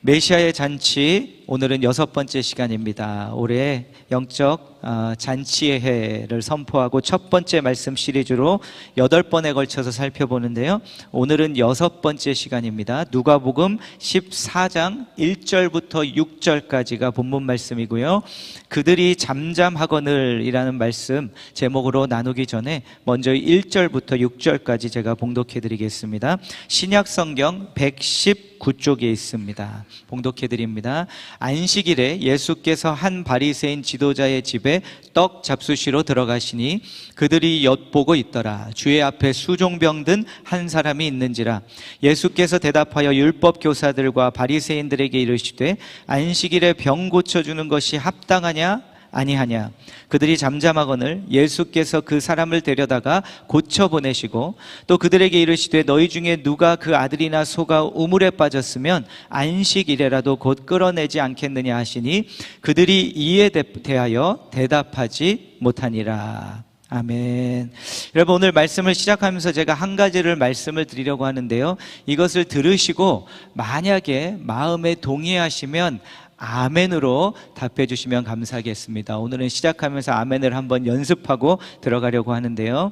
메시아의 잔치, 오늘은 6번째 시간입니다. 올해 영적 잔치의 해를 선포하고 첫 번째 말씀 시리즈로 8번에 걸쳐서 살펴보는데요, 오늘은 6번째 시간입니다. 누가복음 14장 1절부터 6절까지가 본문 말씀이고요, 그들이 잠잠하거늘 이라는 말씀 제목으로 나누기 전에 먼저 1절부터 6절까지 제가 봉독해 드리겠습니다. 신약성경 119쪽에 있습니다. 봉독해 드립니다. 안식일에 예수께서 한 바리새인 지도자의 집에 떡 잡수시러 들어가시니 그들이 엿보고 있더라. 주의 앞에 수종병 든 한 사람이 있는지라. 예수께서 대답하여 율법 교사들과 바리새인들에게 이르시되 안식일에 병 고쳐주는 것이 합당하냐 아니하냐. 그들이 잠잠하거늘 예수께서 그 사람을 데려다가 고쳐 보내시고 또 그들에게 이르시되 너희 중에 누가 그 아들이나 소가 우물에 빠졌으면 안식일에라도 곧 끌어내지 않겠느냐 하시니 그들이 이에 대하여 대답하지 못하니라. 아멘. 여러분, 오늘 말씀을 시작하면서 제가 한 가지를 말씀을 드리려고 하는데요, 이것을 들으시고 만약에 마음에 동의하시면 아멘으로 답해 주시면 감사하겠습니다. 오늘은 시작하면서 아멘을 한번 연습하고 들어가려고 하는데요,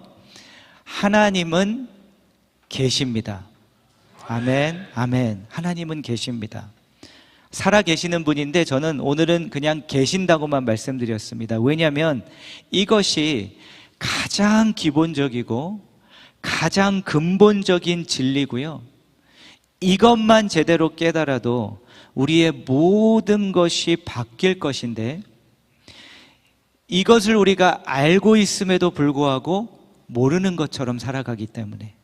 하나님은 계십니다. 아멘, 아멘. 하나님은 계십니다. 살아 계시는 분인데 저는 오늘은 그냥 계신다고만 말씀드렸습니다. 왜냐하면 이것이 가장 기본적이고 가장 근본적인 진리고요, 이것만 제대로 깨달아도 우리의 모든 것이 바뀔 것인데, 이것을 우리가 알고 있음에도 불구하고 모르는 것처럼 살아가기 때문에,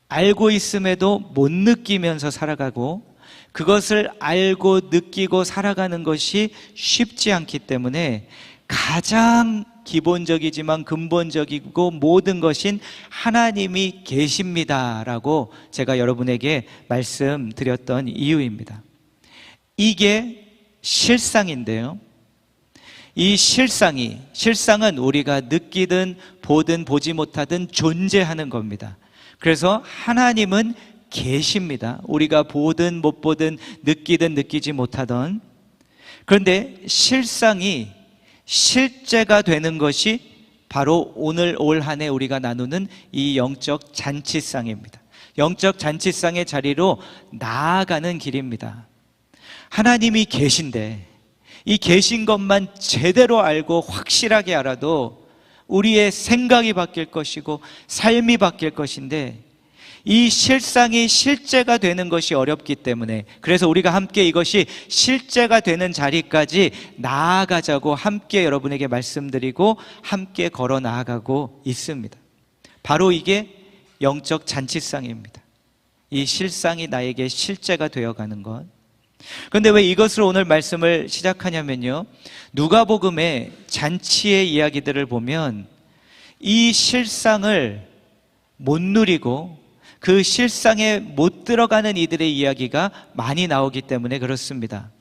알고 있음에도 못 느끼면서 살아가고 그것을 알고 느끼고 살아가는 것이 쉽지 않기 때문에 가장 기본적이지만 근본적이고 모든 것인 하나님이 계십니다라고 제가 여러분에게 말씀드렸던 이유입니다. 이게 실상인데요, 이 실상은 우리가 느끼든 보든 보지 못하든 존재하는 겁니다. 그래서 하나님은 계십니다. 우리가 보든 못 보든 느끼든 느끼지 못하던. 그런데 실상이 실제가 되는 것이 바로 오늘 올 한 해 우리가 나누는 이 영적 잔치상입니다. 영적 잔치상의 자리로 나아가는 길입니다. 하나님이 계신데 이 계신 것만 제대로 알고 확실하게 알아도 우리의 생각이 바뀔 것이고 삶이 바뀔 것인데, 이 실상이 실제가 되는 것이 어렵기 때문에, 그래서 우리가 함께 이것이 실제가 되는 자리까지 나아가자고 함께 여러분에게 말씀드리고 함께 걸어 나아가고 있습니다. 바로 이게 영적 잔치상입니다. 이 실상이 나에게 실제가 되어가는 것. 그런데 왜 이것을 오늘 말씀을 시작하냐면요, 누가복음의 잔치의 이야기들을 보면 이 실상을 못 누리고 그 실상에 못 들어가는 이들의 이야기가 많이 나오기 때문에 그렇습니다.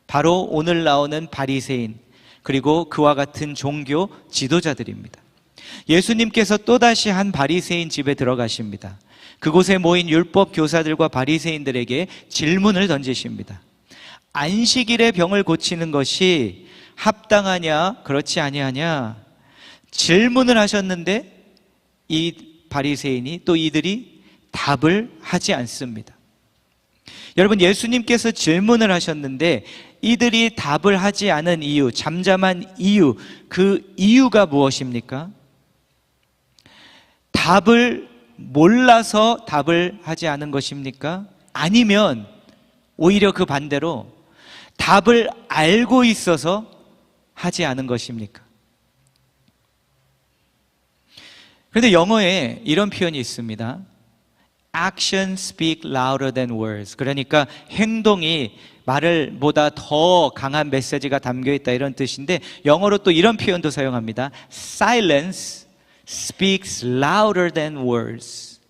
바로 오늘 나오는 바리새인, 그리고 그와 같은 종교 지도자들입니다. 예수님께서 또다시 한 바리새인 집에 들어가십니다. 그곳에 모인 율법 교사들과 바리새인들에게 질문을 던지십니다. 안식일에 병을 고치는 것이 합당하냐 그렇지 아니하냐 질문을 하셨는데, 이 바리새인이 또 이들이 답을 하지 않습니다. 여러분, 예수님께서 질문을 하셨는데 이들이 답을 하지 않은 이유, 잠잠한 이유, 그 이유가 무엇입니까? 답을 몰라서 답을 하지 않은 것입니까? 아니면 오히려 그 반대로 답을 알고 있어서 하지 않은 것입니까? 그런데 영어에 이런 표현이 있습니다. Actions speak louder than words. 그러니까 행동이 말을보다 더 강한 메시지가 담겨있다, 이런 뜻인데, 영어로 또 이런 표현도 사용합니다. Silence speaks louder than words.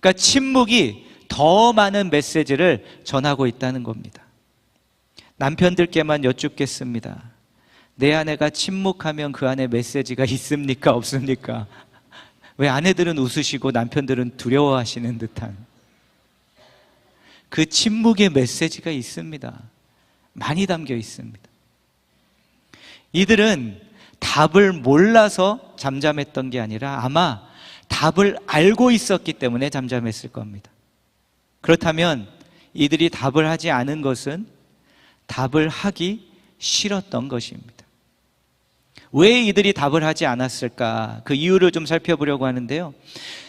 그러니까 침묵이 더 많은 메시지를 전하고 있다는 겁니다. 남편들께만 여쭙겠습니다. 내 아내가 침묵하면 그 안에 메시지가 있습니까 없습니까? 왜 아내들은 웃으시고 남편들은 두려워하시는 듯한. 그 침묵의 메시지가 있습니다. 많이 담겨 있습니다. 이들은 답을 몰라서 잠잠했던 게 아니라 아마 답을 알고 있었기 때문에 잠잠했을 겁니다. 그렇다면 이들이 답을 하지 않은 것은 답을 하기 싫었던 것입니다. 왜 이들이 답을 하지 않았을까? 그 이유를 좀 살펴보려고 하는데요.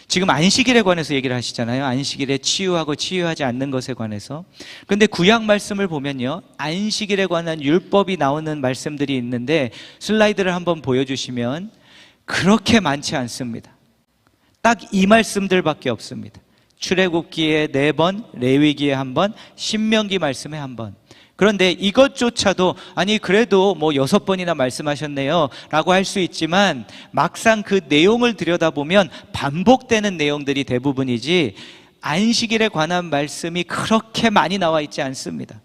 지금 안식일에 관해서 얘기를 하시잖아요. 안식일에 치유하고 치유하지 않는 것에 관해서. 그런데 구약 말씀을 보면요, 안식일에 관한 율법이 나오는 말씀들이 있는데 슬라이드를 한번 보여주시면 그렇게 많지 않습니다. 딱 이 말씀들밖에 없습니다. 출애굽기에 4번, 레위기에 1번, 신명기 말씀에 1번. 그런데 이것조차도 아니 그래도 뭐 6번이나 말씀하셨네요 라고 할 수 있지만 막상 그 내용을 들여다보면 반복되는 내용들이 대부분이지 안식일에 관한 말씀이 그렇게 많이 나와 있지 않습니다.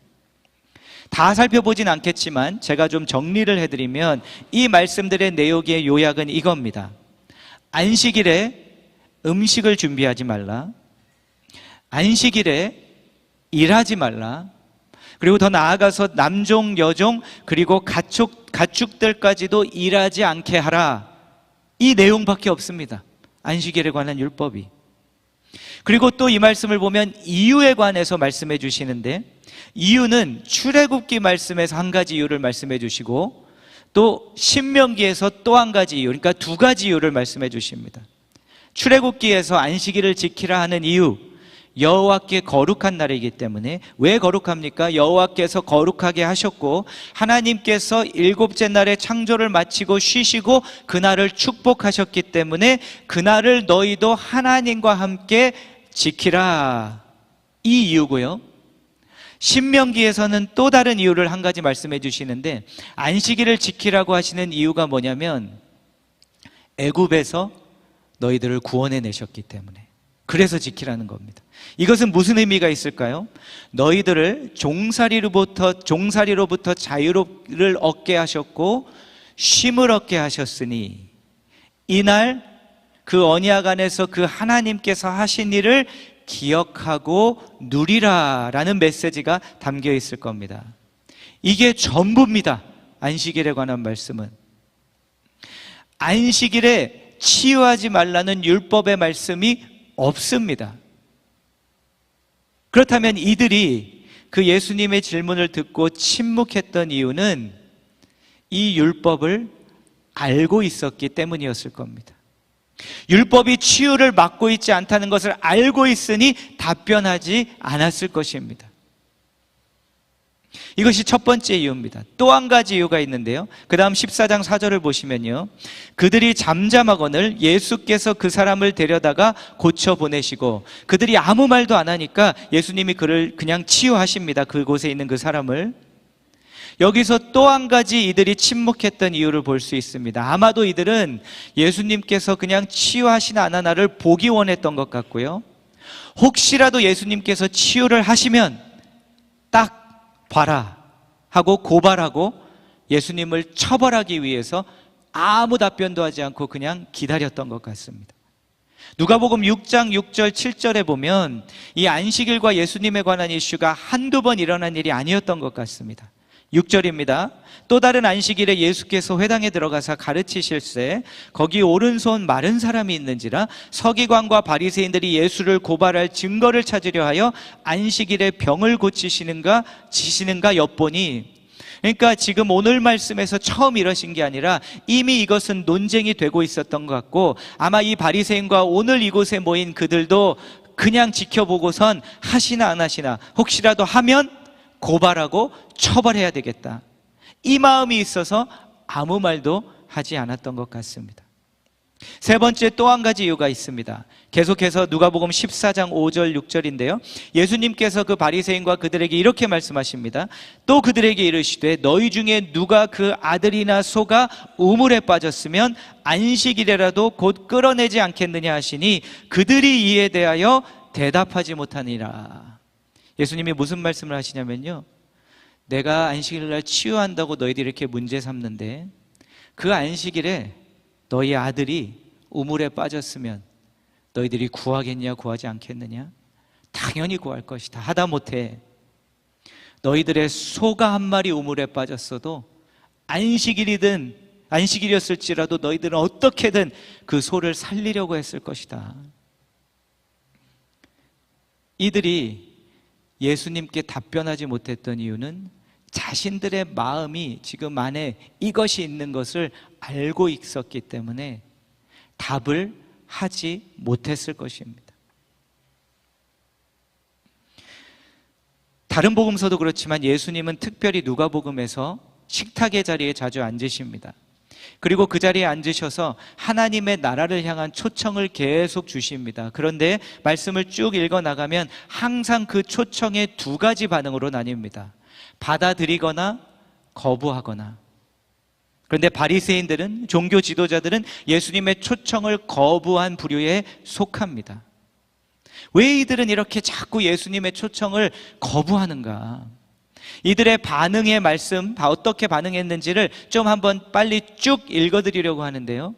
다 살펴보진 않겠지만 제가 좀 정리를 해드리면 이 말씀들의 내용의 요약은 이겁니다. 안식일에 음식을 준비하지 말라, 안식일에 일하지 말라, 그리고 더 나아가서 남종, 여종, 그리고 가축들까지도 일하지 않게 하라. 이 내용밖에 없습니다. 안식일에 관한 율법이. 그리고 또 이 말씀을 보면 이유에 관해서 말씀해 주시는데 이유는 출애굽기 말씀에서 한 가지 이유를 말씀해 주시고 또 신명기에서 또 한 가지 이유, 그러니까 2가지 이유를 말씀해 주십니다. 출애굽기에서 안식일을 지키라 하는 이유, 여호와께 거룩한 날이기 때문에. 왜 거룩합니까? 여호와께서 거룩하게 하셨고 하나님께서 7째 날에 창조를 마치고 쉬시고 그날을 축복하셨기 때문에 그날을 너희도 하나님과 함께 지키라, 이 이유고요. 신명기에서는 또 다른 이유를 한 가지 말씀해 주시는데 안식일을 지키라고 하시는 이유가 뭐냐면 애굽에서 너희들을 구원해 내셨기 때문에, 그래서 지키라는 겁니다. 이것은 무슨 의미가 있을까요? 너희들을 종살이로부터 자유를 얻게 하셨고 쉼을 얻게 하셨으니 이날 그 언약 안에서 그 하나님께서 하신 일을 기억하고 누리라라는 메시지가 담겨 있을 겁니다. 이게 전부입니다. 안식일에 관한 말씀은. 안식일에 치유하지 말라는 율법의 말씀이 없습니다. 그렇다면 이들이 그 예수님의 질문을 듣고 침묵했던 이유는 이 율법을 알고 있었기 때문이었을 겁니다. 율법이 치유를 막고 있지 않다는 것을 알고 있으니 답변하지 않았을 것입니다. 이것이 첫 번째 이유입니다. 또 한 가지 이유가 있는데요. 그 다음 14장 4절을 보시면요, 그들이 잠잠하거늘 예수께서 그 사람을 데려다가 고쳐 보내시고, 그들이 아무 말도 안 하니까 예수님이 그를 그냥 치유하십니다. 그곳에 있는 그 사람을. 여기서 또 한 가지 이들이 침묵했던 이유를 볼 수 있습니다. 아마도 이들은 예수님께서 그냥 치유하시나 안 하나를 보기 원했던 것 같고요, 혹시라도 예수님께서 치유를 하시면 딱 봐라 하고 고발하고 예수님을 처벌하기 위해서 아무 답변도 하지 않고 그냥 기다렸던 것 같습니다. 누가복음 6장 6절 7절에 보면 이 안식일과 예수님에 관한 이슈가 한두 번 일어난 일이 아니었던 것 같습니다. 6절입니다. 또 다른 안식일에 예수께서 회당에 들어가서 가르치실새 거기 오른손 마른 사람이 있는지라 서기관과 바리새인들이 예수를 고발할 증거를 찾으려 하여 안식일에 병을 고치시는가 지시는가 엿보니, 그러니까 지금 오늘 말씀에서 처음 이러신 게 아니라 이미 이것은 논쟁이 되고 있었던 것 같고, 아마 이 바리새인과 오늘 이곳에 모인 그들도 그냥 지켜보고선 하시나 안 하시나, 혹시라도 하면 고발하고 처벌해야 되겠다, 이 마음이 있어서 아무 말도 하지 않았던 것 같습니다. 세 번째, 또 한 가지 이유가 있습니다. 계속해서 누가복음 14장 5절 6절인데요 예수님께서 그 바리새인과 그들에게 이렇게 말씀하십니다. 또 그들에게 이르시되 너희 중에 누가 그 아들이나 소가 우물에 빠졌으면 안식일에라도 곧 끌어내지 않겠느냐 하시니 그들이 이에 대하여 대답하지 못하니라. 예수님이 무슨 말씀을 하시냐면요, 내가 안식일날 치유한다고 너희들이 이렇게 문제 삼는데 그 안식일에 너희 아들이 우물에 빠졌으면 너희들이 구하겠냐 구하지 않겠느냐? 당연히 구할 것이다. 하다못해 너희들의 소가 한 마리 우물에 빠졌어도 안식일이었을지라도 너희들은 어떻게든 그 소를 살리려고 했을 것이다. 이들이 예수님께 답변하지 못했던 이유는 자신들의 마음이 지금 안에 이것이 있는 것을 알고 있었기 때문에 답을 하지 못했을 것입니다. 다른 복음서도 그렇지만 예수님은 특별히 누가복음에서 식탁의 자리에 자주 앉으십니다. 그리고 그 자리에 앉으셔서 하나님의 나라를 향한 초청을 계속 주십니다. 그런데 말씀을 쭉 읽어나가면 항상 그 초청의 두 가지 반응으로 나뉩니다. 받아들이거나 거부하거나. 그런데 바리새인들은, 종교 지도자들은 예수님의 초청을 거부한 부류에 속합니다. 왜 이들은 이렇게 자꾸 예수님의 초청을 거부하는가? 이들의 반응의 말씀, 어떻게 반응했는지를 좀 한번 빨리 쭉 읽어드리려고 하는데요.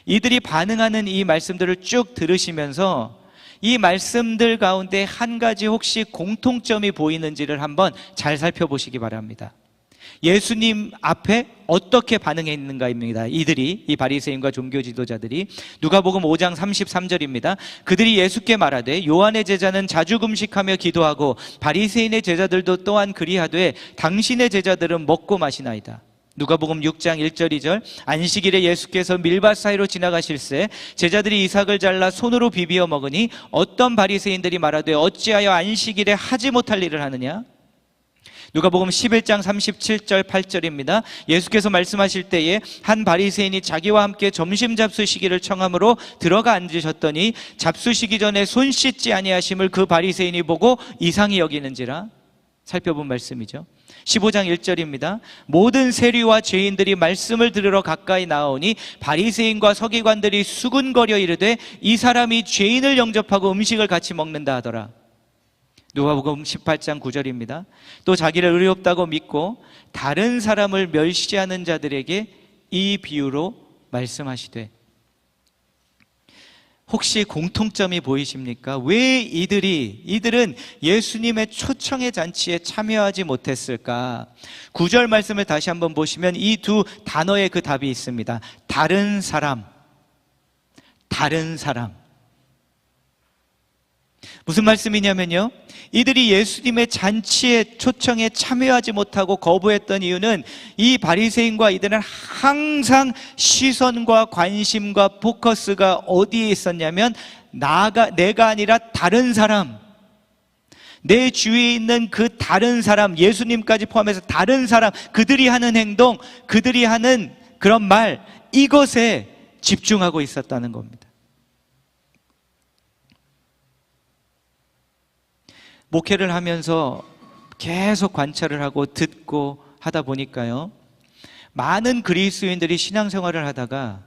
이들이 반응하는 이 말씀들을 쭉 들으시면서 이 말씀들 가운데 한 가지 혹시 공통점이 보이는지를 한번 잘 살펴보시기 바랍니다. 예수님 앞에 어떻게 반응했는가입니다. 이 바리새인과 종교 지도자들이. 누가복음 5장 33절입니다. 그들이 예수께 말하되 요한의 제자는 자주 금식하며 기도하고 바리새인의 제자들도 또한 그리하되 당신의 제자들은 먹고 마시나이다. 누가복음 6장 1절 2절 안식일에 예수께서 밀밭 사이로 지나가실새 제자들이 이삭을 잘라 손으로 비비어 먹으니 어떤 바리새인들이 말하되 어찌하여 안식일에 하지 못할 일을 하느냐. 누가복음 11장 37절 8절입니다. 예수께서 말씀하실 때에 한 바리새인이 자기와 함께 점심 잡수시기를 청함으로 들어가 앉으셨더니 잡수시기 전에 손 씻지 아니하심을 그 바리새인이 보고 이상히 여기는지라. 살펴본 말씀이죠. 15장 1절입니다. 모든 세리와 죄인들이 말씀을 들으러 가까이 나오니 바리새인과 서기관들이 수군거려 이르되 이 사람이 죄인을 영접하고 음식을 같이 먹는다 하더라. 누가복음 18장 9절입니다. 또 자기를 의롭다고 믿고 다른 사람을 멸시하는 자들에게 이 비유로 말씀하시되. 혹시 공통점이 보이십니까? 왜 이들은 예수님의 초청의 잔치에 참여하지 못했을까? 9절 말씀을 다시 한번 보시면 이 두 단어의 그 답이 있습니다. 다른 사람. 무슨 말씀이냐면요, 이들이 예수님의 잔치의 초청에 참여하지 못하고 거부했던 이유는 이 바리새인과 이들은 항상 시선과 관심과 포커스가 어디에 있었냐면 내가 아니라 다른 사람, 내 주위에 있는 그 다른 사람, 예수님까지 포함해서 다른 사람, 그들이 하는 행동, 그들이 하는 그런 말, 이것에 집중하고 있었다는 겁니다. 목회를 하면서 계속 관찰을 하고 듣고 하다 보니까요, 많은 그리스도인들이 신앙생활을 하다가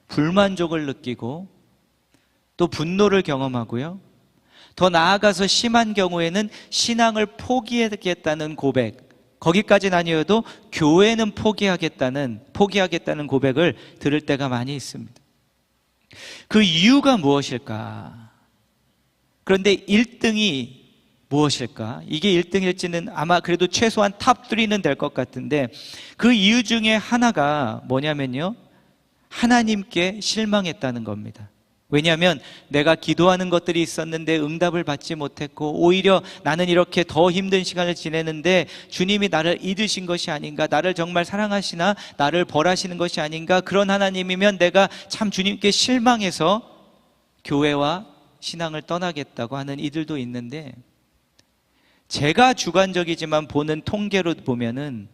불만족을 느끼고 또 분노를 경험하고요, 더 나아가서 심한 경우에는 신앙을 포기하겠다는 고백, 거기까지는 아니어도 교회는 포기하겠다는 고백을 들을 때가 많이 있습니다. 그 이유가 무엇일까? 그런데 1등이 무엇일까? 이게 1등일지는 아마 그래도 최소한 탑3는 될 것 같은데, 그 이유 중에 하나가 뭐냐면요, 하나님께 실망했다는 겁니다. 왜냐하면 내가 기도하는 것들이 있었는데 응답을 받지 못했고, 오히려 나는 이렇게 더 힘든 시간을 지내는데 주님이 나를 잊으신 것이 아닌가, 나를 정말 사랑하시나, 나를 벌하시는 것이 아닌가, 그런 하나님이면 내가 참 주님께 실망해서 교회와 신앙을 떠나겠다고 하는 이들도 있는데, 제가 주관적이지만 보는 통계로 보면은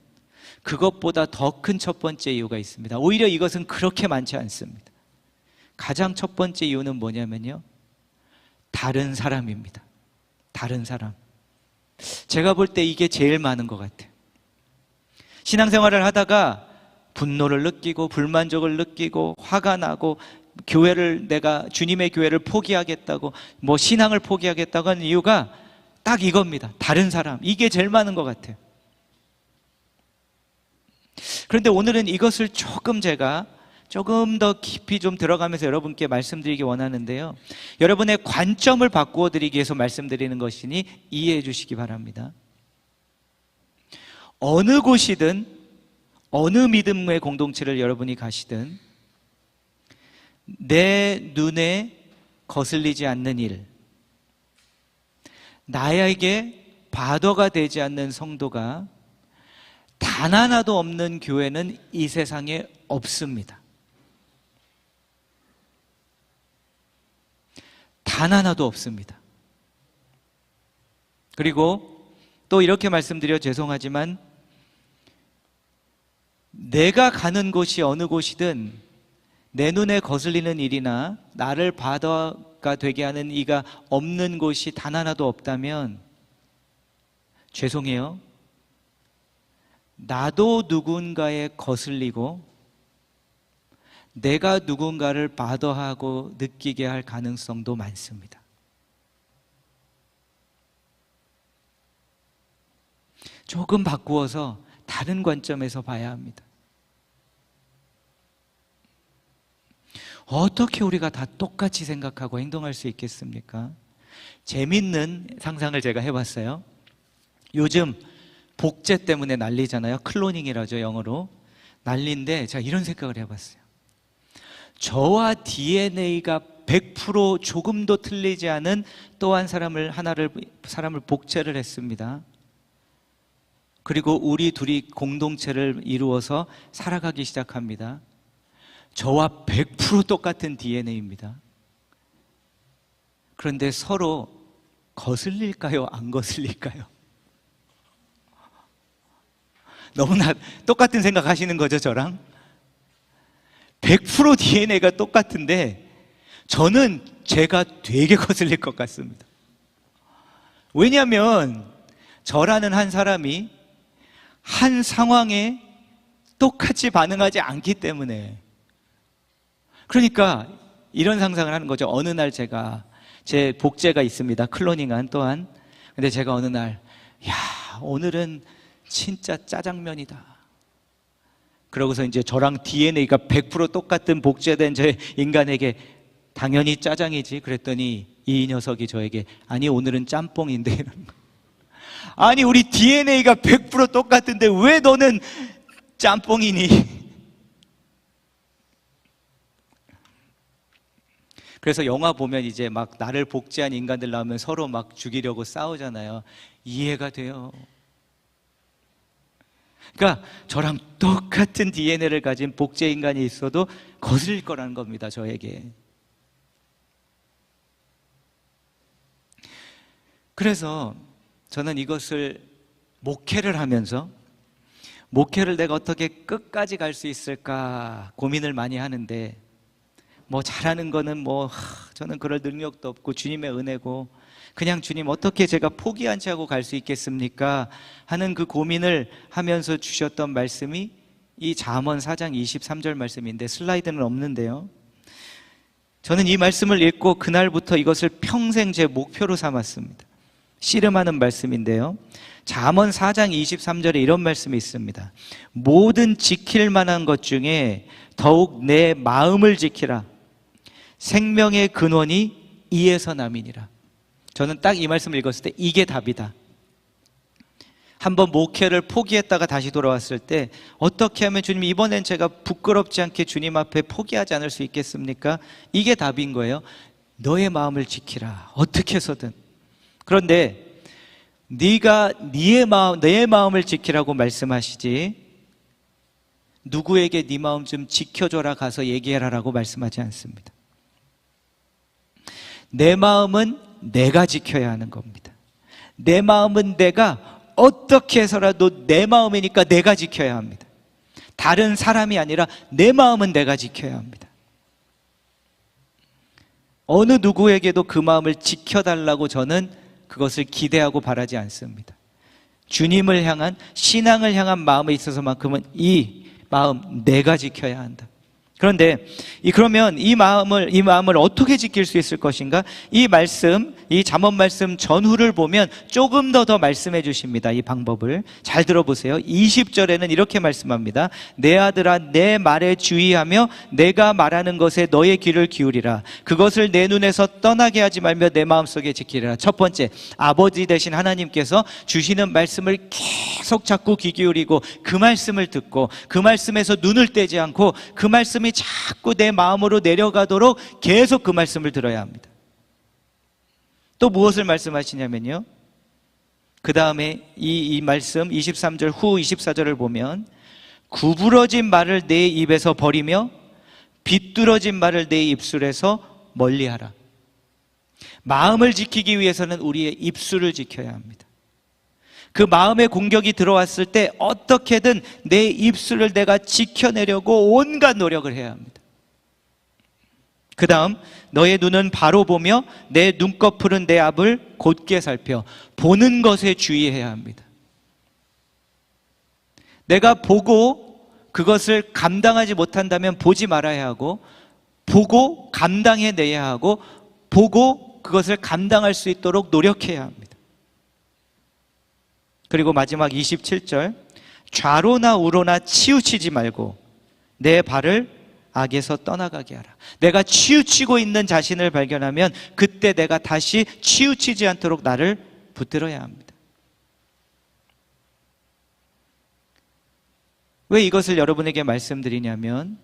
그것보다 더 큰 첫 번째 이유가 있습니다. 오히려 이것은 그렇게 많지 않습니다. 가장 첫 번째 이유는 뭐냐면요, 다른 사람입니다. 다른 사람. 제가 볼 때 이게 제일 많은 것 같아요. 신앙생활을 하다가 분노를 느끼고 불만족을 느끼고 화가 나고 내가 주님의 교회를 포기하겠다고, 신앙을 포기하겠다고 하는 이유가 딱 이겁니다. 다른 사람. 이게 제일 많은 것 같아요. 그런데 오늘은 이것을 조금 제가 조금 더 깊이 좀 들어가면서 여러분께 말씀드리기 원하는데요. 여러분의 관점을 바꾸어 드리기 위해서 말씀드리는 것이니 이해해 주시기 바랍니다. 어느 곳이든 어느 믿음의 공동체를 여러분이 가시든 내 눈에 거슬리지 않는 일, 나에게 바더가 되지 않는 성도가 단 하나도 없는 교회는 이 세상에 없습니다. 단 하나도 없습니다. 그리고 또 이렇게 말씀드려 죄송하지만 내가 가는 곳이 어느 곳이든 내 눈에 거슬리는 일이나 나를 바더가 되게 하는 이가 없는 곳이 단 하나도 없다면 죄송해요. 나도 누군가에 거슬리고 내가 누군가를 바더하고 느끼게 할 가능성도 많습니다. 조금 바꾸어서 다른 관점에서 봐야 합니다. 어떻게 우리가 다 똑같이 생각하고 행동할 수 있겠습니까? 재밌는 상상을 제가 해봤어요. 요즘 복제 때문에 난리잖아요. 클로닝이라죠, 영어로. 난리인데 제가 이런 생각을 해봤어요. 저와 DNA가 100% 조금도 틀리지 않은 또 한 사람을 복제를 했습니다. 그리고 우리 둘이 공동체를 이루어서 살아가기 시작합니다. 저와 100% 똑같은 DNA입니다. 그런데 서로 거슬릴까요? 안 거슬릴까요? 너무나 똑같은 생각 하시는 거죠, 저랑? 100% DNA가 똑같은데 저는 제가 되게 거슬릴 것 같습니다. 왜냐하면 저라는 한 사람이 한 상황에 똑같이 반응하지 않기 때문에. 그러니까 이런 상상을 하는 거죠. 어느 날 제 복제가 있습니다. 클로닝한 또한. 근데 제가 어느 날 오늘은 진짜 짜장면이다. 그러고서 이제 저랑 DNA가 100% 똑같은 복제된 제 인간에게 당연히 짜장이지 그랬더니 이 녀석이 저에게 아니 오늘은 짬뽕인데 이러는 거. 아니 우리 DNA가 100% 똑같은데 왜 너는 짬뽕이니? 그래서 영화 보면 이제 막 나를 복제한 인간들 나오면 서로 막 죽이려고 싸우잖아요. 이해가 돼요. 그러니까 저랑 똑같은 DNA를 가진 복제 인간이 있어도 거슬릴 거라는 겁니다, 저에게. 그래서 저는 이것을 목회를 하면서 목회를 내가 어떻게 끝까지 갈 수 있을까 고민을 많이 하는데 잘하는 거는 저는 그럴 능력도 없고 주님의 은혜고 그냥 주님 어떻게 제가 포기한 채 하고 갈 수 있겠습니까? 하는 그 고민을 하면서 주셨던 말씀이 이 잠언 4장 23절 말씀인데 슬라이드는 없는데요. 저는 이 말씀을 읽고 그날부터 이것을 평생 제 목표로 삼았습니다. 씨름하는 말씀인데요. 잠언 4장 23절에 이런 말씀이 있습니다. 모든 지킬 만한 것 중에 더욱 내 마음을 지키라. 생명의 근원이 이에서 남이니라. 저는 딱 이 말씀을 읽었을 때 이게 답이다. 한번 목회를 포기했다가 다시 돌아왔을 때 어떻게 하면 주님 이번엔 제가 부끄럽지 않게 주님 앞에 포기하지 않을 수 있겠습니까? 이게 답인 거예요. 너의 마음을 지키라. 어떻게 해서든. 그런데 네가 내 마음을 지키라고 말씀하시지 누구에게 네 마음 좀 지켜줘라 가서 얘기해라라고 말씀하지 않습니다. 내 마음은 내가 지켜야 하는 겁니다. 내 마음은 내가 어떻게 해서라도 내 마음이니까 내가 지켜야 합니다. 다른 사람이 아니라 내 마음은 내가 지켜야 합니다. 어느 누구에게도 그 마음을 지켜달라고 저는 그것을 기대하고 바라지 않습니다. 주님을 향한 신앙을 향한 마음에 있어서만큼은 이 마음 내가 지켜야 한다. 그런데 그러면 이 마음을 어떻게 지킬 수 있을 것인가? 이 말씀, 이 잠언 말씀 전후를 보면 조금 더 말씀해 주십니다. 이 방법을 잘 들어보세요. 20절에는 이렇게 말씀합니다. 내 아들아, 내 말에 주의하며 내가 말하는 것에 너의 귀를 기울이라. 그것을 내 눈에서 떠나게 하지 말며 내 마음속에 지키라. 첫 번째, 아버지 되신 하나님께서 주시는 말씀을 계속 자꾸 귀 기울이고 그 말씀을 듣고 그 말씀에서 눈을 떼지 않고 그 말씀이 자꾸 내 마음으로 내려가도록 계속 그 말씀을 들어야 합니다. 또 무엇을 말씀하시냐면요, 그 다음에 이 말씀 23절 후 24절을 보면 구부러진 말을 내 입에서 버리며 비뚤어진 말을 내 입술에서 멀리하라. 마음을 지키기 위해서는 우리의 입술을 지켜야 합니다. 그 마음의 공격이 들어왔을 때 어떻게든 내 입술을 내가 지켜내려고 온갖 노력을 해야 합니다. 그 다음, 너의 눈은 바로 보며 내 눈꺼풀은 내 앞을 곧게 살펴. 보는 것에 주의해야 합니다. 내가 보고 그것을 감당하지 못한다면 보지 말아야 하고, 보고 감당해내야 하고, 보고 그것을 감당할 수 있도록 노력해야 합니다. 그리고 마지막 27절, 좌로나 우로나 치우치지 말고 내 발을 악에서 떠나가게 하라. 내가 치우치고 있는 자신을 발견하면 그때 내가 다시 치우치지 않도록 나를 붙들어야 합니다. 왜 이것을 여러분에게 말씀드리냐면,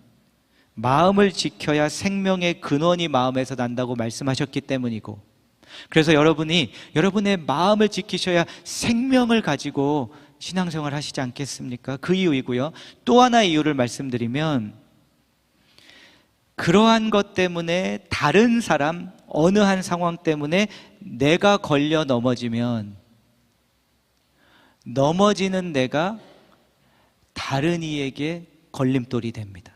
마음을 지켜야 생명의 근원이 마음에서 난다고 말씀하셨기 때문이고, 그래서 여러분이 여러분의 마음을 지키셔야 생명을 가지고 신앙생활 하시지 않겠습니까? 그 이유이고요. 또 하나의 이유를 말씀드리면, 그러한 것 때문에 다른 사람, 어느 한 상황 때문에 내가 걸려 넘어지면 넘어지는 내가 다른 이에게 걸림돌이 됩니다.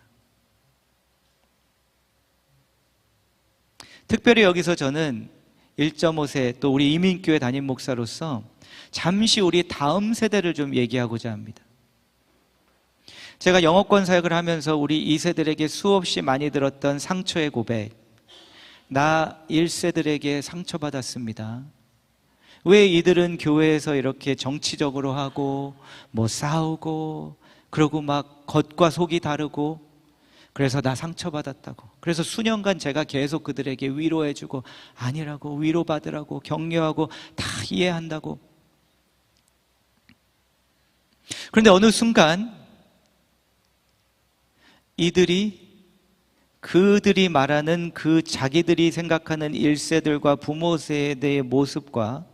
특별히 여기서 저는 1.5세 또 우리 이민교회 담임 목사로서 잠시 우리 다음 세대를 좀 얘기하고자 합니다. 제가 영어권 사역을 하면서 우리 2세들에게 수없이 많이 들었던 상처의 고백, 나 1세들에게 상처받았습니다. 왜 이들은 교회에서 이렇게 정치적으로 하고 싸우고 그러고 막 겉과 속이 다르고, 그래서 나 상처받았다고. 그래서 수년간 제가 계속 그들에게 위로해주고, 아니라고, 위로받으라고, 격려하고, 다 이해한다고. 그런데 어느 순간 그들이 말하는 그 자기들이 생각하는 1세들과 부모 세대의 모습과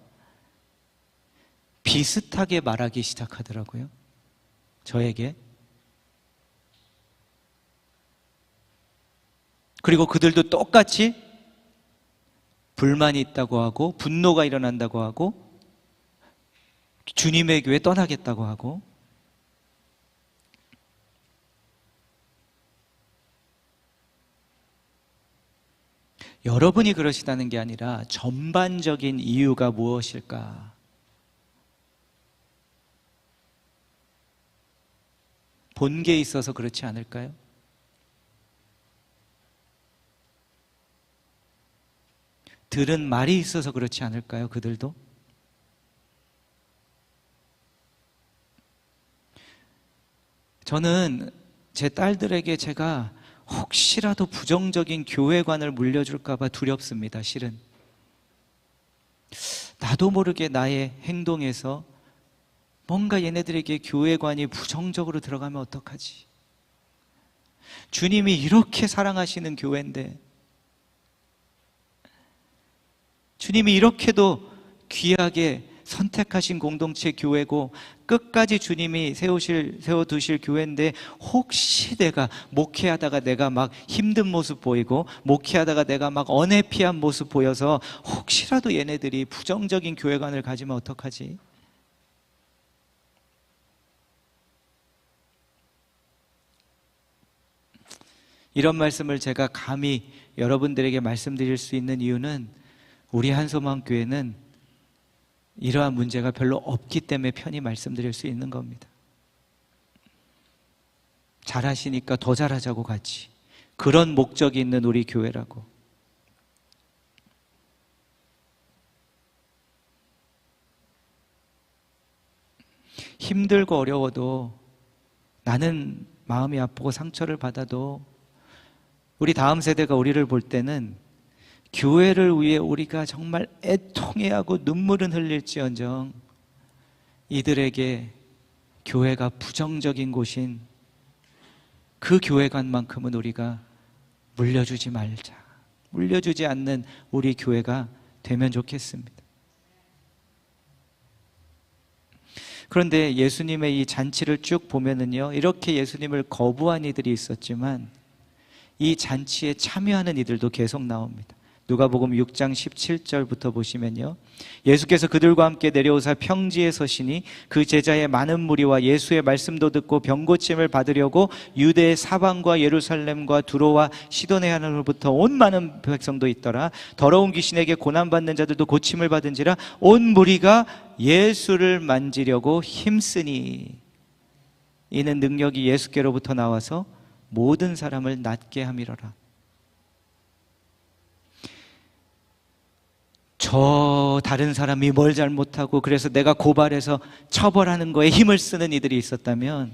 비슷하게 말하기 시작하더라고요. 저에게. 그리고 그들도 똑같이 불만이 있다고 하고, 분노가 일어난다고 하고, 주님의 교회 떠나겠다고 하고. 여러분이 그러시다는 게 아니라 전반적인 이유가 무엇일까? 본계에 있어서 그렇지 않을까요? 들은 말이 있어서 그렇지 않을까요? 그들도? 저는 제 딸들에게 제가 혹시라도 부정적인 교회관을 물려줄까 봐 두렵습니다. 실은 나도 모르게 나의 행동에서 뭔가 얘네들에게 교회관이 부정적으로 들어가면 어떡하지? 주님이 이렇게 사랑하시는 교회인데, 주님이 이렇게도 귀하게 선택하신 공동체 교회고 끝까지 주님이 세워두실 교회인데, 혹시 내가 목회하다가 내가 막 힘든 모습 보이고, 목회하다가 내가 막 언해피한 모습 보여서 혹시라도 얘네들이 부정적인 교회관을 가지면 어떡하지? 이런 말씀을 제가 감히 여러분들에게 말씀드릴 수 있는 이유는, 우리 한소망교회는 이러한 문제가 별로 없기 때문에 편히 말씀드릴 수 있는 겁니다. 잘하시니까 더 잘하자고 같이, 그런 목적이 있는 우리 교회라고. 힘들고 어려워도, 나는 마음이 아프고 상처를 받아도 우리 다음 세대가 우리를 볼 때는 교회를 위해 우리가 정말 애통해하고 눈물은 흘릴지언정 이들에게 교회가 부정적인 곳인 그 교회관만큼은 우리가 물려주지 말자. 물려주지 않는 우리 교회가 되면 좋겠습니다. 그런데 예수님의 이 잔치를 쭉 보면은요, 이렇게 예수님을 거부한 이들이 있었지만 이 잔치에 참여하는 이들도 계속 나옵니다. 누가복음 6장 17절부터 보시면요, 예수께서 그들과 함께 내려오사 평지에 서시니 그 제자의 많은 무리와 예수의 말씀도 듣고 병고침을 받으려고 유대의 사방과 예루살렘과 두로와 시도네 하늘로부터 온 많은 백성도 있더라. 더러운 귀신에게 고난받는 자들도 고침을 받은지라 온 무리가 예수를 만지려고 힘쓰니 이는 능력이 예수께로부터 나와서 모든 사람을 낫게 함이로라. 저 다른 사람이 뭘 잘못하고 그래서 내가 고발해서 처벌하는 거에 힘을 쓰는 이들이 있었다면,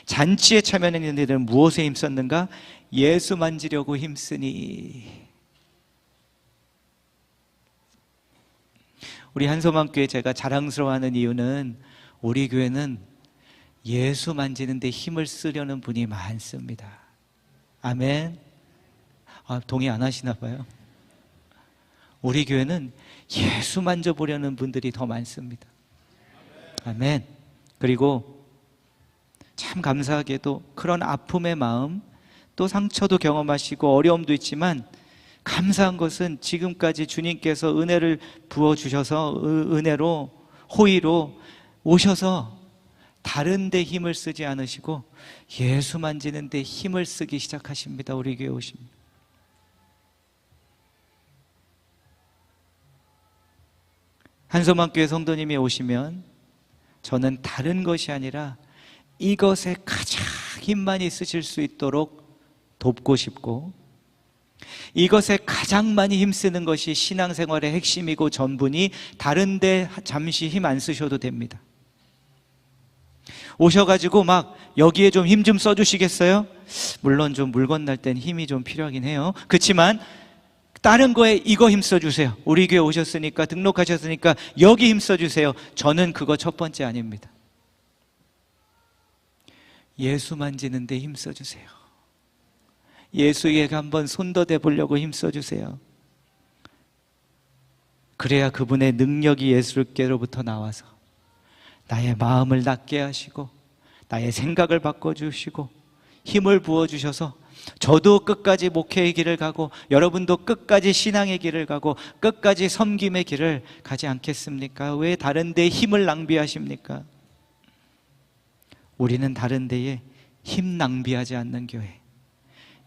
잔치에 참여하는 이들은 무엇에 힘썼는가? 예수 만지려고 힘쓰니. 우리 한소망교회 제가 자랑스러워하는 이유는 우리 교회는 예수 만지는 데 힘을 쓰려는 분이 많습니다. 아멘. 동의 안 하시나 봐요. 우리 교회는 예수 만져보려는 분들이 더 많습니다. 아멘. 그리고 참 감사하게도 그런 아픔의 마음, 또 상처도 경험하시고 어려움도 있지만 감사한 것은 지금까지 주님께서 은혜를 부어주셔서 은혜로, 호의로 오셔서 다른 데 힘을 쓰지 않으시고 예수 만지는 데 힘을 쓰기 시작하십니다. 우리 교회 오십니다. 한소망교회 성도님이 오시면 저는 다른 것이 아니라 이것에 가장 힘 많이 쓰실 수 있도록 돕고 싶고, 이것에 가장 많이 힘쓰는 것이 신앙생활의 핵심이고 전부니 다른 데 잠시 힘 안 쓰셔도 됩니다. 오셔가지고 막 여기에 좀 힘 좀 써주시겠어요? 물론 좀 물 건널 땐 힘이 좀 필요하긴 해요. 그렇지만 다른 거에 이거 힘써주세요. 우리 교회 오셨으니까, 등록하셨으니까 여기 힘써주세요. 저는 그거 첫 번째 아닙니다. 예수 만지는 데 힘써주세요. 예수에게 한번 손더대 보려고 힘써주세요. 그래야 그분의 능력이 예수께로부터 나와서 나의 마음을 낫게 하시고 나의 생각을 바꿔주시고 힘을 부어주셔서 저도 끝까지 목회의 길을 가고 여러분도 끝까지 신앙의 길을 가고 끝까지 섬김의 길을 가지 않겠습니까? 왜 다른 데에 힘을 낭비하십니까? 우리는 다른 데에 힘 낭비하지 않는 교회,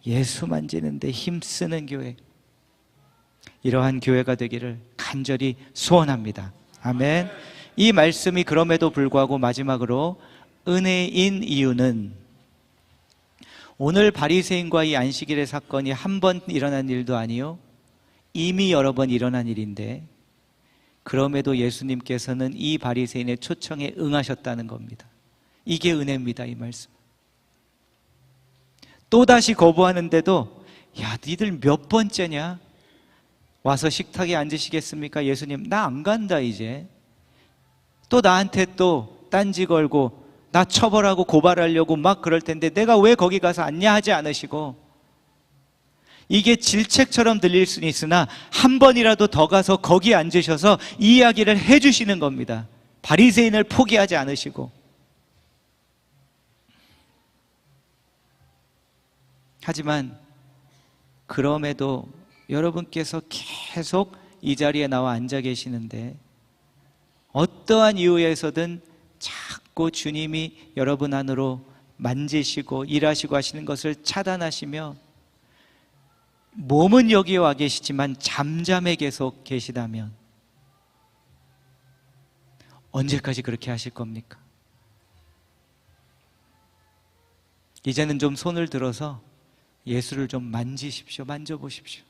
예수 만지는 데 힘쓰는 교회, 이러한 교회가 되기를 간절히 소원합니다. 아멘. 이 말씀이 그럼에도 불구하고 마지막으로 은혜인 이유는, 오늘 바리새인과 이 안식일의 사건이 한 번 일어난 일도 아니요, 이미 여러 번 일어난 일인데 그럼에도 예수님께서는 이 바리새인의 초청에 응하셨다는 겁니다. 이게 은혜입니다. 이 말씀. 또다시 거부하는데도 야, 니들 몇 번째냐? 와서 식탁에 앉으시겠습니까? 예수님, 나 안 간다 이제. 또 나한테 또 딴지 걸고 나 처벌하고 고발하려고 막 그럴 텐데 내가 왜 거기 가서 앉냐 하지 않으시고, 이게 질책처럼 들릴 수는 있으나 한 번이라도 더 가서 거기 앉으셔서 이야기를 해주시는 겁니다. 바리새인을 포기하지 않으시고. 하지만 그럼에도 여러분께서 계속 이 자리에 나와 앉아 계시는데 어떠한 이유에서든 자꾸 주님이 여러분 안으로 만지시고 일하시고 하시는 것을 차단하시며 몸은 여기에 와 계시지만 잠잠해 계속 계시다면 언제까지 그렇게 하실 겁니까? 이제는 좀 손을 들어서 예수를 좀 만지십시오. 만져보십시오.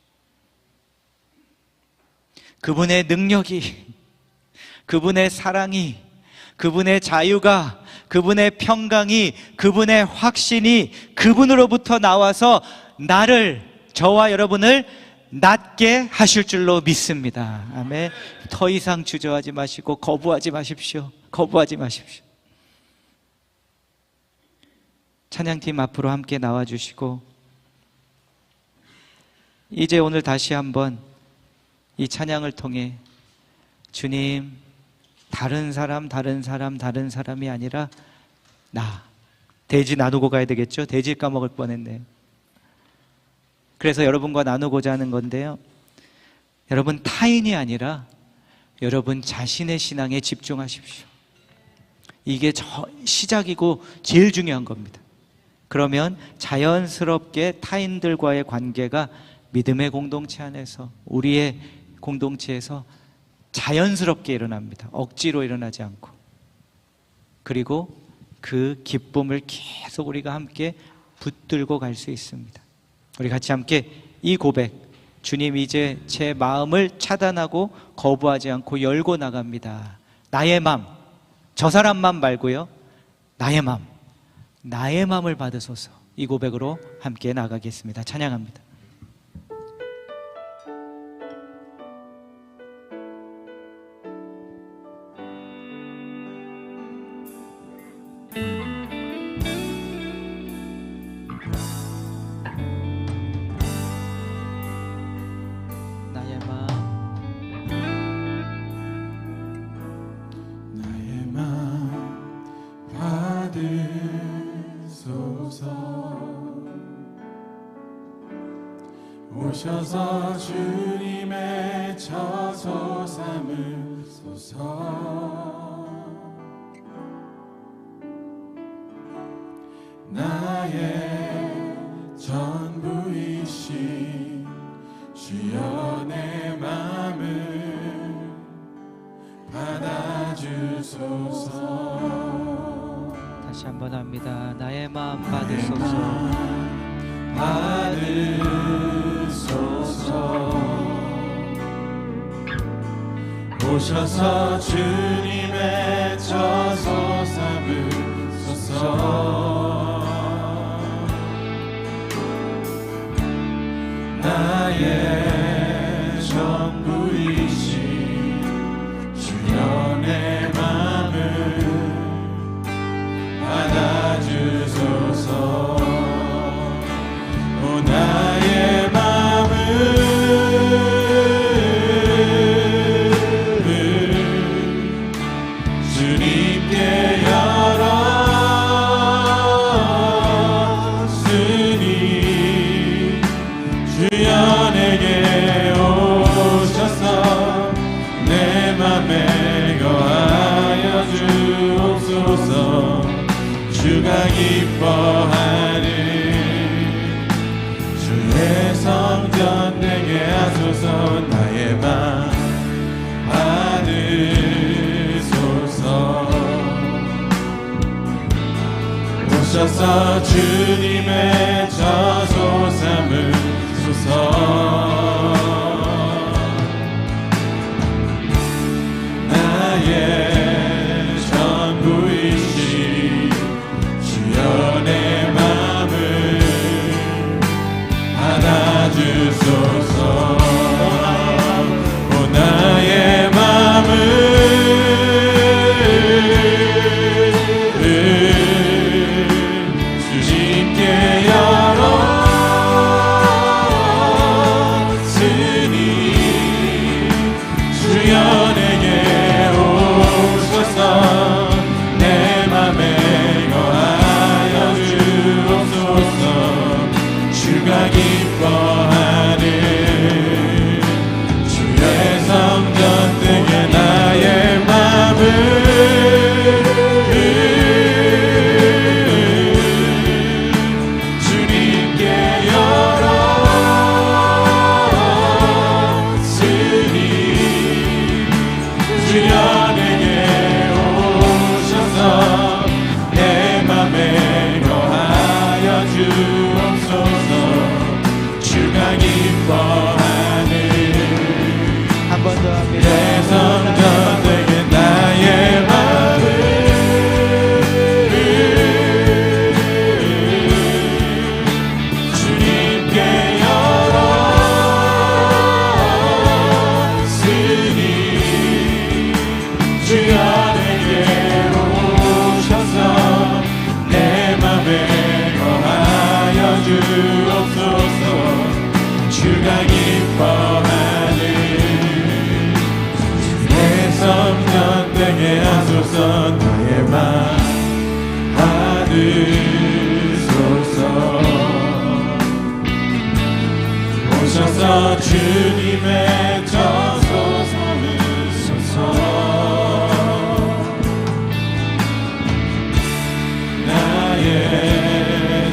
그분의 능력이, 그분의 사랑이, 그분의 자유가, 그분의 평강이, 그분의 확신이 그분으로부터 나와서 나를, 저와 여러분을 낫게 하실 줄로 믿습니다. 아멘. 더 이상 주저하지 마시고 거부하지 마십시오. 거부하지 마십시오. 찬양팀 앞으로 함께 나와주시고, 이제 오늘 다시 한번 이 찬양을 통해 주님, 다른 사람이 아니라 나, 돼지 나누고 가야 되겠죠? 돼지 까먹을 뻔했네. 그래서 여러분과 나누고자 하는 건데요, 여러분 타인이 아니라 여러분 자신의 신앙에 집중하십시오. 이게 시작이고 제일 중요한 겁니다. 그러면 자연스럽게 타인들과의 관계가 믿음의 공동체 안에서, 우리의 공동체에서 자연스럽게 일어납니다. 억지로 일어나지 않고. 그리고 그 기쁨을 계속 우리가 함께 붙들고 갈 수 있습니다. 우리 같이 함께 이 고백, 주님, 이제 제 마음을 차단하고 거부하지 않고 열고 나갑니다. 나의 맘, 저 사람만 말고요, 나의 맘, 나의 마음을 받으소서. 이 고백으로 함께 나가겠습니다. 찬양합니다. 오셔서 주님의 처소 삼으소서. 나의 전부이신 주여 내 맘을 받아주소서. 다시 한번 합니다. 나의 마음 받으소서. 오셔서 주님의 처소 삼으소서. 나의 전부이신 주여 내 맘을 받아주소서. 나의 맘을 주님께 열었으니 주여 내게 오셔서 내 맘에 거하여 주옵소서. 주가 기뻐하는 주의 성전 내게 하소서. 나의 맘 받으소서. 오셔서 주님의 처소 삼으소서. 나의 전부이신 주여 내 맘을 받아주소서. 오 나의 맘을 주님께 열었으니 주님의 저소 삼으소서. 나의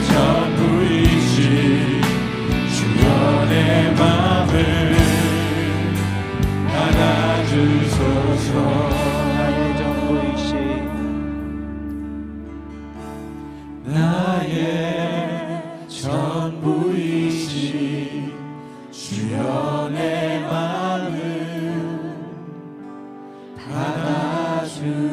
전부이시 주여 내 맘을 받아주소서. 나의 전부이시 나의 전부이시 주여 내 맘을 받아주소서.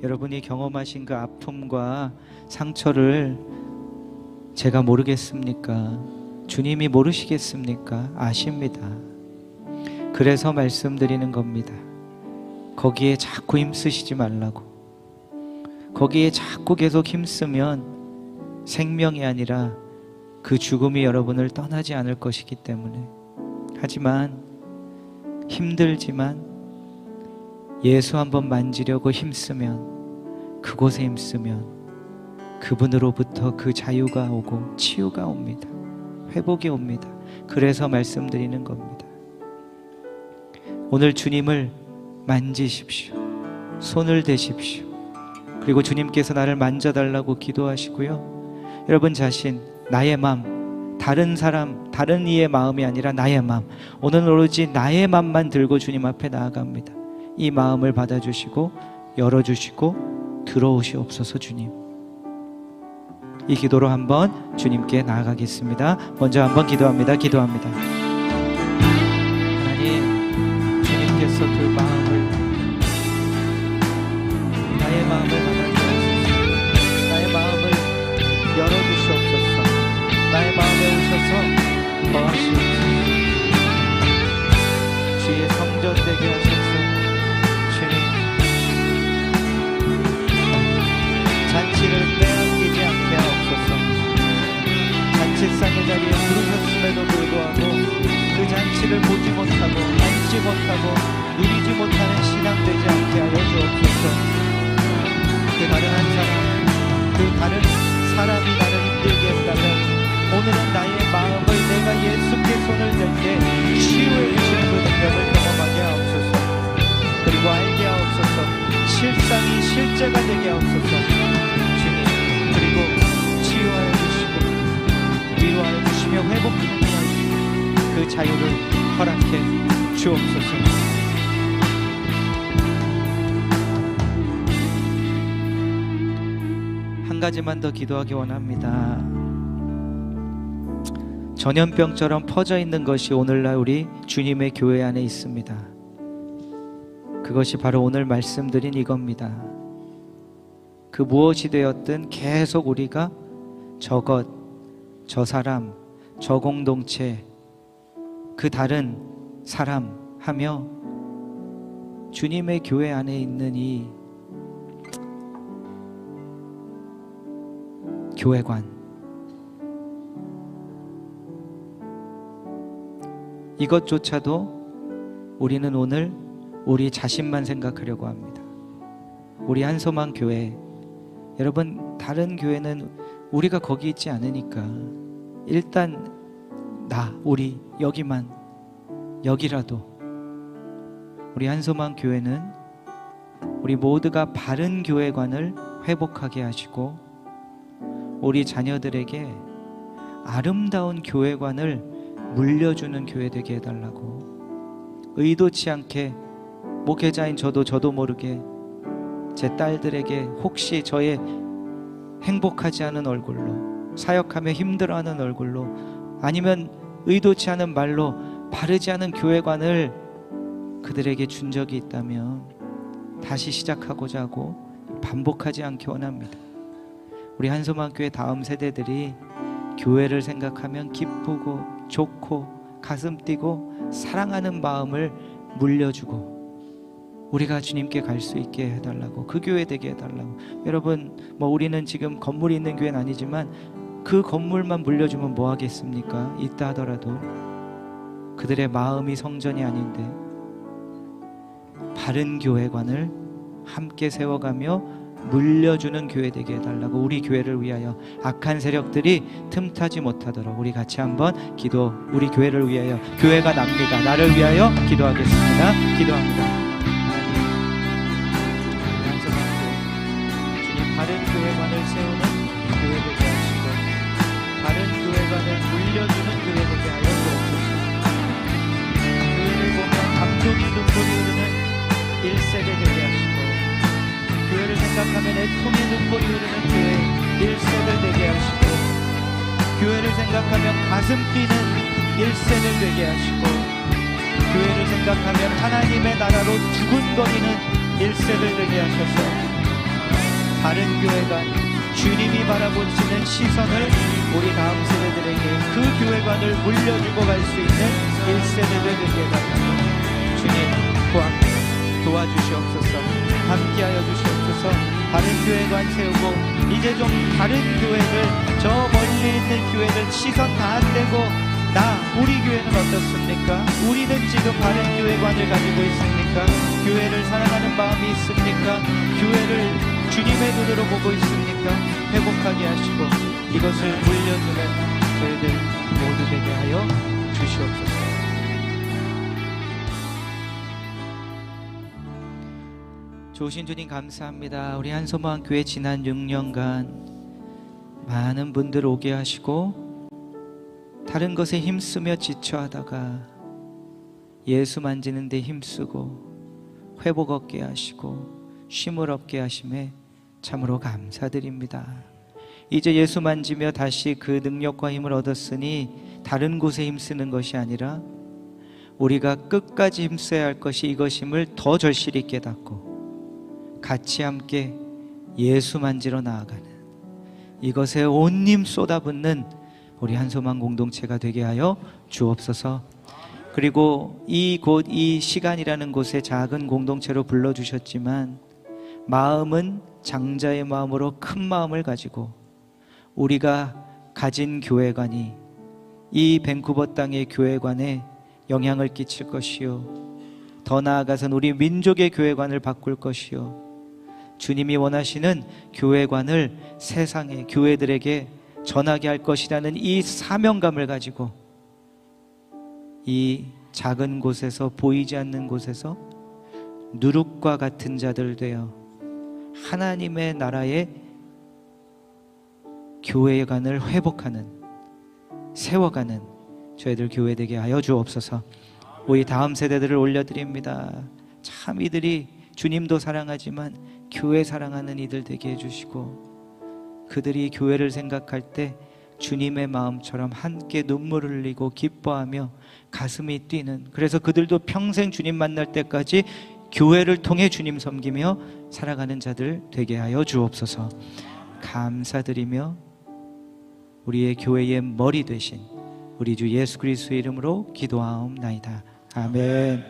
여러분이 경험하신 그 아픔과 상처를 제가 모르겠습니까? 주님이 모르시겠습니까? 아십니다. 그래서 말씀드리는 겁니다. 거기에 자꾸 힘쓰시지 말라고. 거기에 자꾸 계속 힘쓰면 생명이 아니라 그 죽음이 여러분을 떠나지 않을 것이기 때문에. 하지만 힘들지만 예수 한번 만지려고 힘쓰면, 그곳에 힘쓰면 그분으로부터 그 자유가 오고 치유가 옵니다. 회복이 옵니다. 그래서 말씀드리는 겁니다. 오늘 주님을 만지십시오. 손을 대십시오. 그리고 주님께서 나를 만져달라고 기도하시고요. 여러분 자신, 나의 마음, 다른 사람, 다른 이의 마음이 아니라 나의 마음, 오늘 오로지 나의 마음만 들고 주님 앞에 나아갑니다. 이 마음을 받아주시고 열어주시고 들어오시옵소서. 주님, 이 기도로 한번 주님께 나아가겠습니다. 먼저 한번 기도합니다. 하나님, 주님께서 그 마음을, 나의 마음을 받아주옵소서. 나의 마음을 열어주시옵소서. 나의 마음에 오셔서 거하시옵소서. 주의 성전 되게 하소서. 주님, 잔치를 빼앗기지 않게 하옵소서. 잔치상의 자리에 부르셨음에도 불구하고 그 잔치를 보지 못하고 앉지 못하고 누리지 못하는 신앙 되지 않게 하여 주옵소서. 그 다른 한 사람, 그 다른 사람이 나를 힘들게 했다면 오늘은 나의 마음을 내가 예수께 손을 댈 때 치유해 주시는 그 능력을 경험하게 하옵소서. 그리고 알게 하옵소서. 실상이 실제가 되게 하옵소서. 주님, 그리고 치유하여 주시고 위로하여 주시며 회복하게 하시고 그 자유를 허락해 주옵소서. 한 가지만 더 기도하기 원합니다. 전염병처럼 퍼져 있는 것이 오늘날 우리 주님의 교회 안에 있습니다. 그것이 바로 오늘 말씀드린 이겁니다. 그 무엇이 되었든 계속 우리가 저것, 저 사람, 저 공동체, 그 다른 사람 하며 주님의 교회 안에 있는 이 교회관, 이것조차도 우리는 오늘 우리 자신만 생각하려고 합니다. 우리 한소망 교회, 여러분 다른 교회는 우리가 거기 있지 않으니까 일단 우리 여기만, 여기라도 우리 한소망 교회는 우리 모두가 바른 교회관을 회복하게 하시고 우리 자녀들에게 아름다운 교회관을 물려주는 교회 되게 해달라고. 의도치 않게 목회자인 저도 모르게 제 딸들에게 혹시 저의 행복하지 않은 얼굴로, 사역하며 힘들어하는 얼굴로, 아니면 의도치 않은 말로 바르지 않은 교회관을 그들에게 준 적이 있다면 다시 시작하고자 하고 반복하지 않기 원합니다. 우리 한소망 교회 다음 세대들이 교회를 생각하면 기쁘고 좋고 가슴 뛰고 사랑하는 마음을 물려주고 우리가 주님께 갈 수 있게 해달라고, 그 교회 되게 해달라고. 여러분, 우리는 지금 건물이 있는 교회는 아니지만 그 건물만 물려주면 뭐 하겠습니까? 있다 하더라도 그들의 마음이 성전이 아닌데 바른 교회관을 함께 세워가며 물려주는 교회 되게 해달라고, 우리 교회를 위하여 악한 세력들이 틈타지 못하도록 우리 같이 한번 우리 교회를 위하여, 교회가 납니다. 나를 위하여 기도하겠습니다. 기도합니다. 주님, 바른 교회관을 세우는 교회 되게 하시고, 바른 교회관을 물려주는 교회 되게 하여 주옵소서. 교회를 보면 감동이 눈물이 흐르는 1세대 되게 하시고, 교회를 생각하면 애통의 눈물이 흐르는 교회 1세대 되게 하시고, 교회를 생각하면 가슴 뛰는 1세대 되게 하시고, 교회를 생각하면 하나님의 나라로 두근거리는 1세대 되게 하셔서, 바른 교회가 주님이 바라보시는 시선을 우리 다음 세대들에게 그 교회관을 물려주고 갈 수 있는 1세대들 되게 해달라고 주님 구합니다. 도와주시옵소서. 함께하여 주시옵소서. 바른 교회관 세우고, 이제 좀 다른 교회를, 저 멀리 있는 교회를 시선 다 안 대고, 우리 교회는 어떻습니까? 우리는 지금 바른 교회관을 가지고 있습니까? 교회를 사랑하는 마음이 있습니까? 교회를 주님의 눈으로 보고 있습니까? 회복하게 하시고 이것을 물려주는 저희들 모두 되게 하여 주시옵소서. 좋으신 주님 감사합니다. 우리 한소망 교회 지난 6년간 많은 분들 오게 하시고, 다른 것에 힘쓰며 지쳐하다가 예수 만지는 데 힘쓰고 회복 얻게 하시고 쉼을 얻게 하심에 참으로 감사드립니다. 이제 예수 만지며 다시 그 능력과 힘을 얻었으니 다른 곳에 힘쓰는 것이 아니라 우리가 끝까지 힘써야 할 것이 이것임을 더 절실히 깨닫고 같이 함께 예수 만지러 나아가는, 이것에 온 힘 쏟아붓는 우리 한소망 공동체가 되게 하여 주옵소서. 그리고 이 시간이라는 곳에 작은 공동체로 불러주셨지만, 마음은 장자의 마음으로 큰 마음을 가지고 우리가 가진 교회관이 이 밴쿠버 땅의 교회관에 영향을 끼칠 것이요, 더 나아가선 우리 민족의 교회관을 바꿀 것이요, 주님이 원하시는 교회관을 세상의 교회들에게 전하게 할 것이라는 이 사명감을 가지고 이 작은 곳에서, 보이지 않는 곳에서 누룩과 같은 자들 되어 하나님의 나라의 교회관을 회복하는, 세워가는 저희들 교회 되게 하여 주옵소서. 우리 다음 세대들을 올려드립니다. 참 이들이 주님도 사랑하지만 교회 사랑하는 이들 되게 해주시고, 그들이 교회를 생각할 때 주님의 마음처럼 함께 눈물을 흘리고 기뻐하며 가슴이 뛰는, 그래서 그들도 평생 주님 만날 때까지 교회를 통해 주님 섬기며 살아가는 자들 되게 하여 주옵소서. 감사드리며 우리의 교회의 머리 되신 우리 주 예수 그리스도의 이름으로 기도하옵나이다. 아멘.